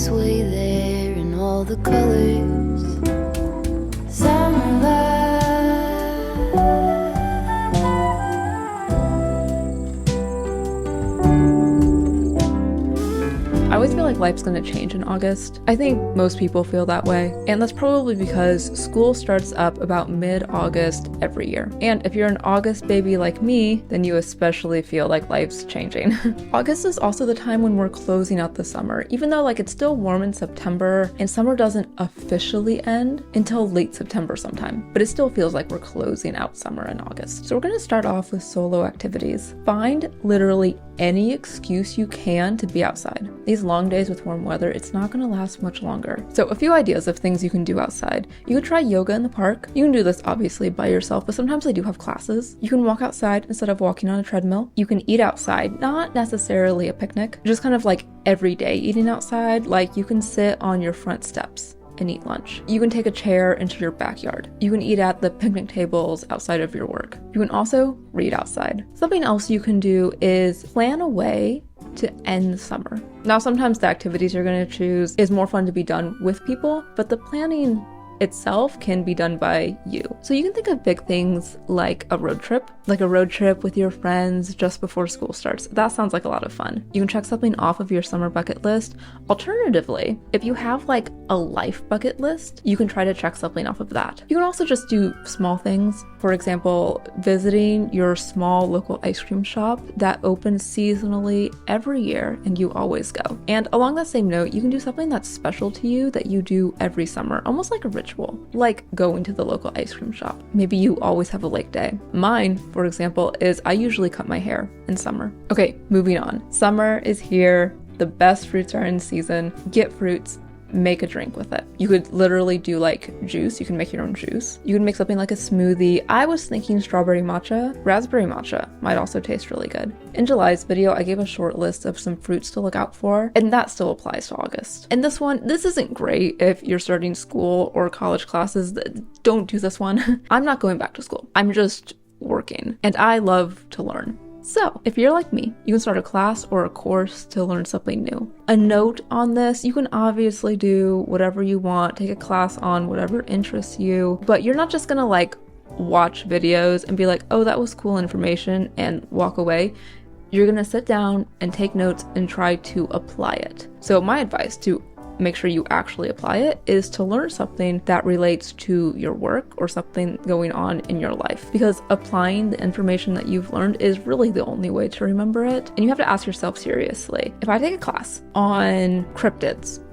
always way there in all the colors. Summer vibe. I always feel like life's gonna change in August. I think most people feel that way, and that's probably because school starts up about mid-August every year. And if you're an August baby like me, then you especially feel like life's changing. August is also the time when we're closing out the summer, even though like it's still warm in September, and summer doesn't officially end until late September sometime, but it still feels like we're closing out summer in August. So we're gonna start off with solo activities. Find literally any excuse you can to be outside. These long days with warm weather, it's not going to last much longer. So a few ideas of things you can do outside. You could try yoga in the park. You can do this obviously by yourself, but sometimes they do have classes. You can walk outside instead of walking on a treadmill. You can eat outside, not necessarily a picnic, just kind of like everyday eating outside. Like you can sit on your front steps and eat lunch. You can take a chair into your backyard. You can eat at the picnic tables outside of your work. You can also read outside. Something else you can do is plan a way to end the summer. Now, sometimes the activities you're going to choose is more fun to be done with people, but the planning itself can be done by you. So you can think of big things like a road trip with your friends just before school starts. That sounds like a lot of fun. You can check something off of your summer bucket list. Alternatively, if you have like a life bucket list, you can try to check something off of that. You can also just do small things. For example, visiting your small local ice cream shop that opens seasonally every year and you always go. And along that same note, you can do something that's special to you that you do every summer, almost like a ritual, like going to the local ice cream shop. Maybe you always have a lake day. Mine, for example, is I usually cut my hair in summer. Okay, moving on. Summer is here. The best fruits are in season. Get fruits. Make a drink with it. You could literally do like juice. You can make your own juice. You can make something like a smoothie. I was thinking strawberry matcha. Raspberry matcha might also taste really good. In July's video, I gave a short list of some fruits to look out for, and that still applies to August. And this isn't great if you're starting school or college classes. Don't do this one. I'm not going back to school. I'm just working, and I love to learn. So, if you're like me, you can start a class or a course to learn something new. A note on this, you can obviously do whatever you want, take a class on whatever interests you, but you're not just gonna like watch videos and be like, oh, that was cool information and walk away. You're gonna sit down and take notes and try to apply it. So my advice to make sure you actually apply it is to learn something that relates to your work or something going on in your life, because applying the information that you've learned is really the only way to remember it. And you have to ask yourself seriously, if I take a class on cryptids,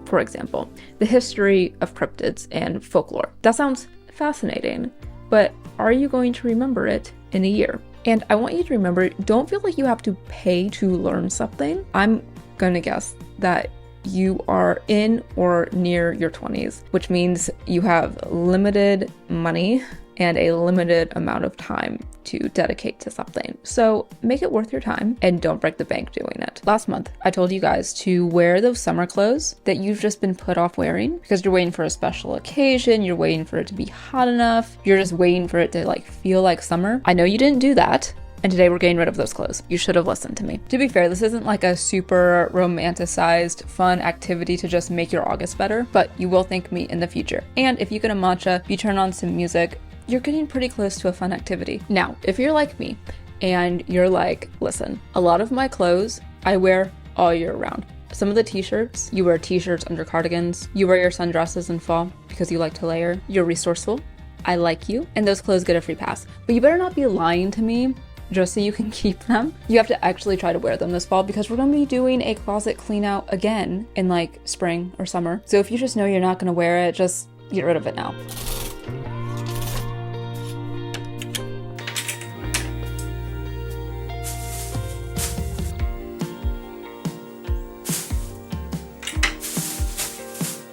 for example, the history of cryptids and folklore, that sounds fascinating, but are you going to remember it in a year? And I want you to remember, don't feel like you have to pay to learn something. I'm gonna guess that you are in or near your 20s, which means you have limited money and a limited amount of time to dedicate to something. So make it worth your time and don't break the bank doing it. Last month, I told you guys to wear those summer clothes that you've just been put off wearing because you're waiting for a special occasion, you're waiting for it to be hot enough, you're just waiting for it to like feel like summer. I know you didn't do that. And today we're getting rid of those clothes. You should have listened to me. To be fair, this isn't like a super romanticized, fun activity to just make your August better, but you will thank me in the future. And if you get a matcha, you turn on some music, you're getting pretty close to a fun activity. Now, if you're like me and you're like, listen, a lot of my clothes I wear all year round. Some of the t-shirts, you wear t-shirts under cardigans, you wear your sundresses in fall because you like to layer, you're resourceful, I like you, and those clothes get a free pass. But you better not be lying to me just so you can keep them. You have to actually try to wear them this fall because we're going to be doing a closet clean out again in like spring or summer. So if you just know you're not going to wear it, just get rid of it now.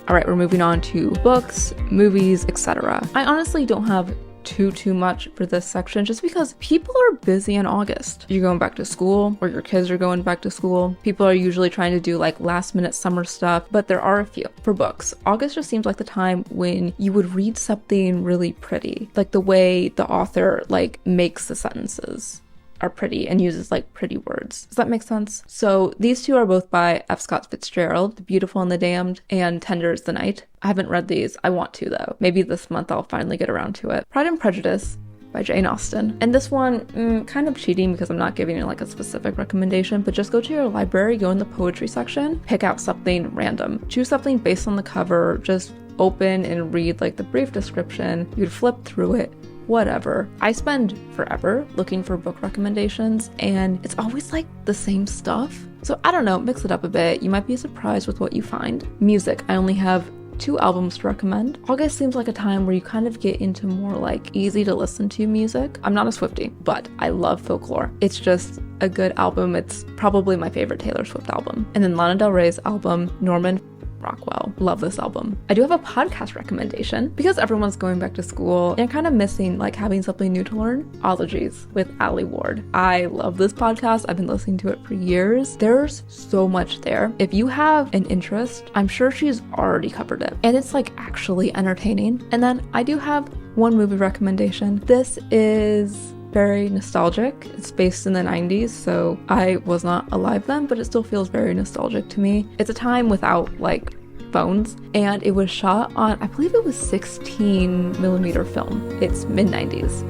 All right, we're moving on to books, movies, etc. I honestly don't have too much for this section just because people are busy in August. You're going back to school or your kids are going back to school. People are usually trying to do like last minute summer stuff, but there are a few. For books, August just seems like the time when you would read something really pretty, like the way the author like makes the sentences. are pretty and uses like pretty words. Does that make sense? So these two are both by F. Scott Fitzgerald, The Beautiful and the Damned and Tender is the Night. I haven't read these. I want to though. Maybe this month I'll finally get around to it. Pride and Prejudice by Jane Austen. And this one, kind of cheating because I'm not giving you like a specific recommendation, but just go to your library, go in the poetry section, pick out something random. Choose something based on the cover, just open and read like the brief description. You'd flip through it, whatever. I spend forever looking for book recommendations and it's always like the same stuff. So I don't know, mix it up a bit. You might be surprised with what you find. Music, I only have 2 albums to recommend. August seems like a time where you kind of get into more like easy to listen to music. I'm not a Swiftie, but I love Folklore. It's just a good album. It's probably my favorite Taylor Swift album. And then Lana Del Rey's album, Norman Rockwell. Love this album. I do have a podcast recommendation because everyone's going back to school and kind of missing like having something new to learn. Ologies with Ali Ward. I love this podcast. I've been listening to it for years. There's so much there. If you have an interest, I'm sure she's already covered it. And it's like actually entertaining. And then I do have one movie recommendation. This is very nostalgic. It's based in the 90s, so I was not alive then, but it still feels very nostalgic to me. It's a time without like phones, and it was shot on, I believe it was 16mm film. It's mid-90s.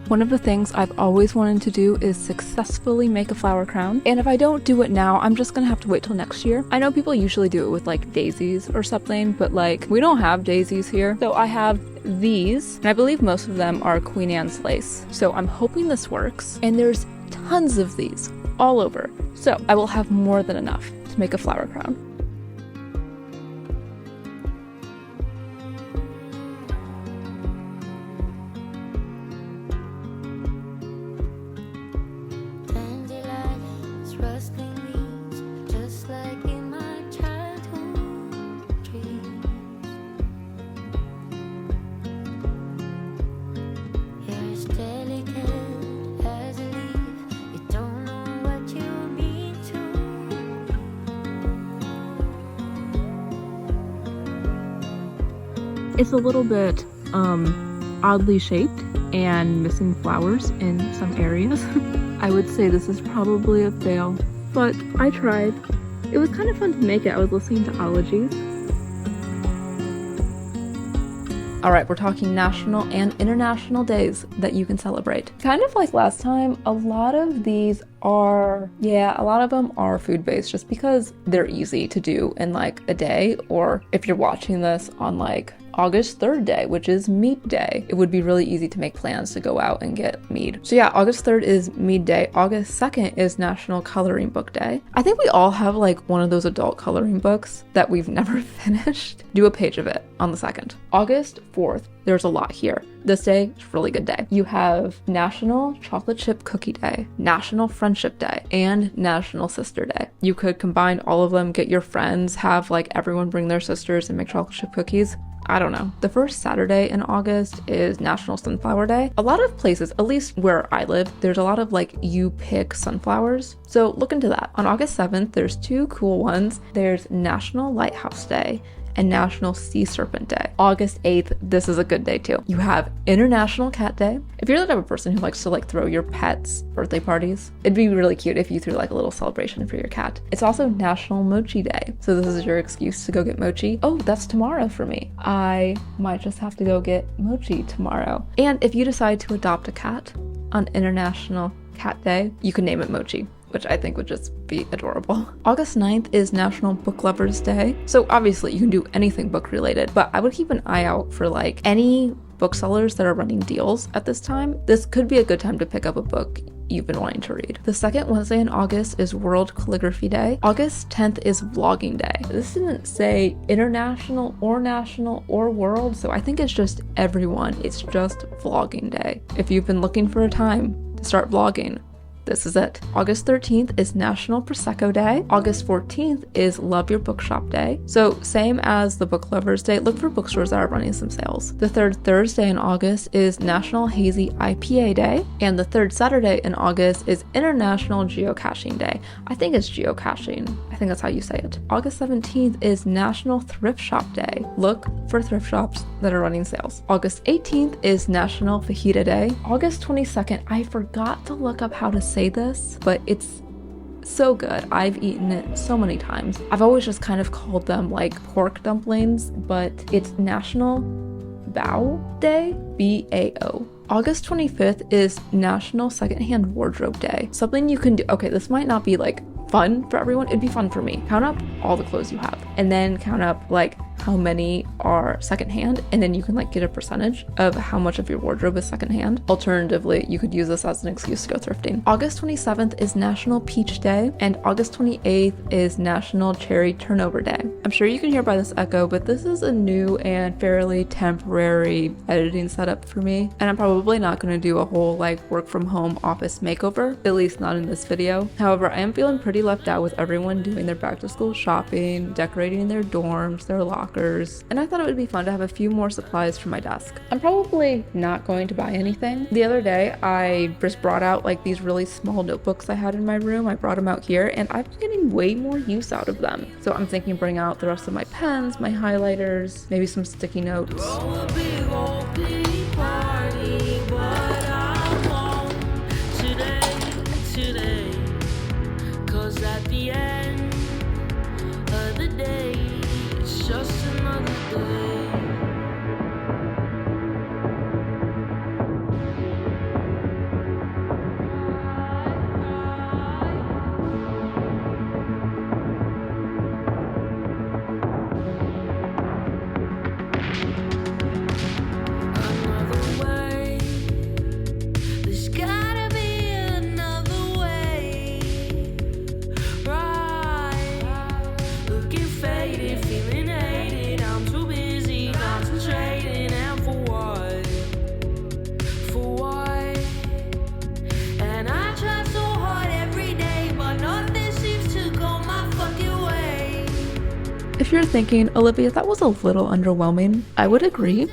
One of the things I've always wanted to do is successfully make a flower crown. And if I don't do it now, I'm just gonna have to wait till next year. I know people usually do it with like daisies or something, but like we don't have daisies here. So I have these, and I believe most of them are Queen Anne's lace. So I'm hoping this works. And there's tons of these all over. So I will have more than enough to make a flower crown. It's a little bit oddly shaped and missing flowers in some areas. I would say this is probably a fail, but I tried. It was kind of fun to make it. I was listening to Ologies. All right, we're talking national and international days that you can celebrate. Kind of like last time, a lot of these are, a lot of them are food-based just because they're easy to do in like a day, or if you're watching this on like August 3rd day, which is meat day, it would be really easy to make plans to go out and get mead. So yeah, August 3rd is mead day. August 2nd is National Coloring Book Day. I think we all have like one of those adult coloring books that we've never finished. Do a page of it on the 2nd. August 4th, there's a lot here. This day is a really good day. You have National Chocolate Chip Cookie Day, National Friendship Day, and National Sister Day. You could combine all of them, get your friends, have like everyone bring their sisters and make chocolate chip cookies. I don't know. The first Saturday in August is National Sunflower Day. A lot of places, at least where I live, there's a lot of like you pick sunflowers. So look into that. On August 7th, there's 2 cool ones. There's National Lighthouse Day and National Sea Serpent Day. August 8th, this is a good day too. You have International Cat Day. If you're the type of person who likes to like throw your pets birthday parties, it'd be really cute if you threw like a little celebration for your cat. It's also National Mochi Day. So this is your excuse to go get mochi. Oh, that's tomorrow for me. I might just have to go get mochi tomorrow. And if you decide to adopt a cat on International Cat Day, you can name it Mochi, which I think would just be adorable. August 9th is National Book Lovers Day. So obviously you can do anything book related, but I would keep an eye out for like any booksellers that are running deals at this time. This could be a good time to pick up a book you've been wanting to read. The second Wednesday in August is World Calligraphy Day. August 10th is Vlogging Day. This didn't say international or national or world, so I think it's just everyone. It's just Vlogging Day. If you've been looking for a time to start vlogging, this is it. August 13th is National Prosecco Day. August 14th is Love Your Bookshop Day. So same as the Book Lovers Day, look for bookstores that are running some sales. The third Thursday in August is National Hazy IPA Day, and the third Saturday in August is International Geocaching Day. I think it's geocaching. I think that's how you say it. August 17th is National Thrift Shop Day. Look for thrift shops that are running sales. August 18th is National Fajita Day. August 22nd, I forgot to look up how to say this, but it's so good. I've eaten it so many times. I've always just kind of called them like pork dumplings, but it's National Bao Day, B-A-O. August 25th is National Secondhand Wardrobe Day. Something you can do. Okay, this might not be like fun for everyone. It'd be fun for me. Count up all the clothes you have and then count up like how many are secondhand, and then you can like get a percentage of how much of your wardrobe is secondhand. Alternatively, you could use this as an excuse to go thrifting. August 27th is National Peach Day, and August 28th is National Cherry Turnover Day. I'm sure you can hear by this echo, but this is a new and fairly temporary editing setup for me, and I'm probably not going to do a whole like work from home office makeover, at least not in this video. However, I am feeling pretty left out with everyone doing their back to school shopping, decorating their dorms, their lockers, and I thought it would be fun to have a few more supplies for my desk. I'm probably not going to buy anything. The other day, I just brought out like these really small notebooks I had in my room. I brought them out here and I've been getting way more use out of them. So I'm thinking bring out the rest of my pens, my highlighters, maybe some sticky notes. At the end of the day, it's just another day. Another way. There's gotta be another way. Looking faded, feeling hated. I'm too busy concentrating, and for what? For what? And I try so hard every day, but nothing seems to go my fucking way. If you're thinking, Olivia, that was a little underwhelming, I would agree.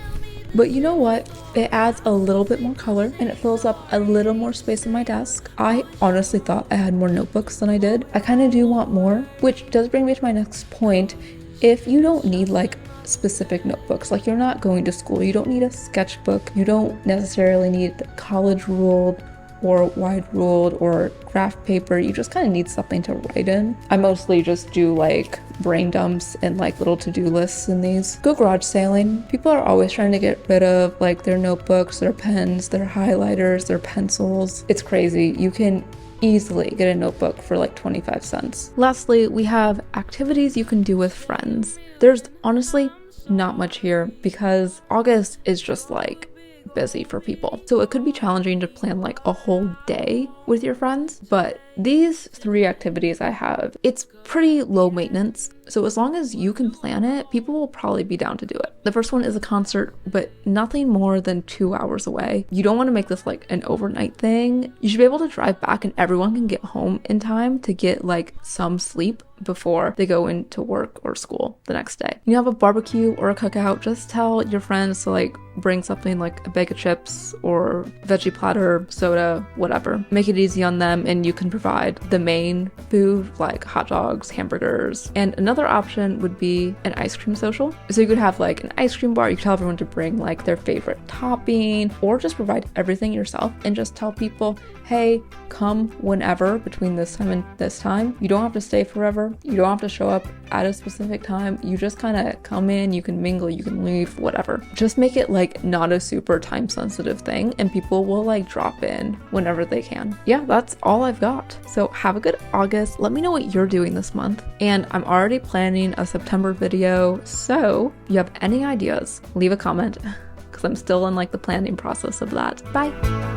But you know what? It adds a little bit more color and it fills up a little more space on my desk. I honestly thought I had more notebooks than I did. I kind of do want more, which does bring me to my next point. If you don't need like specific notebooks, like you're not going to school, you don't need a sketchbook, you don't necessarily need college ruled or wide ruled or graph paper, you just kind of need something to write in. I mostly just do like brain dumps and like little to-do lists in these. Go garage sailing. People are always trying to get rid of like their notebooks, their pens, their highlighters, their pencils. It's crazy. You can easily get a notebook for like 25 cents. Lastly, we have activities you can do with friends. There's honestly not much here because August is just like busy for people. So it could be challenging to plan like a whole day with your friends, but these 3 activities I have, it's pretty low maintenance. So as long as you can plan it, people will probably be down to do it. The first one is a concert, but nothing more than 2 hours away. You don't want to make this like an overnight thing. You should be able to drive back and everyone can get home in time to get like some sleep before they go into work or school the next day. You have a barbecue or a cookout, just tell your friends to like bring something like a bag of chips or veggie platter, soda, whatever. Make it easy on them and you can provide the main food like hot dogs, hamburgers. And another option would be an ice cream social. So you could have like an ice cream bar, you could tell everyone to bring like their favorite topping or just provide everything yourself and just tell people, hey, come whenever between this time and this time. You don't have to stay forever. You don't have to show up at a specific time. You just kind of come in, you can mingle, you can leave, whatever. Just make it like not a super time sensitive thing and people will like drop in whenever they can. Yeah, that's all I've got. So have a good August. Let me know what you're doing this month. And I'm already planning a September video. So if you have any ideas, leave a comment because I'm still in like the planning process of that. Bye.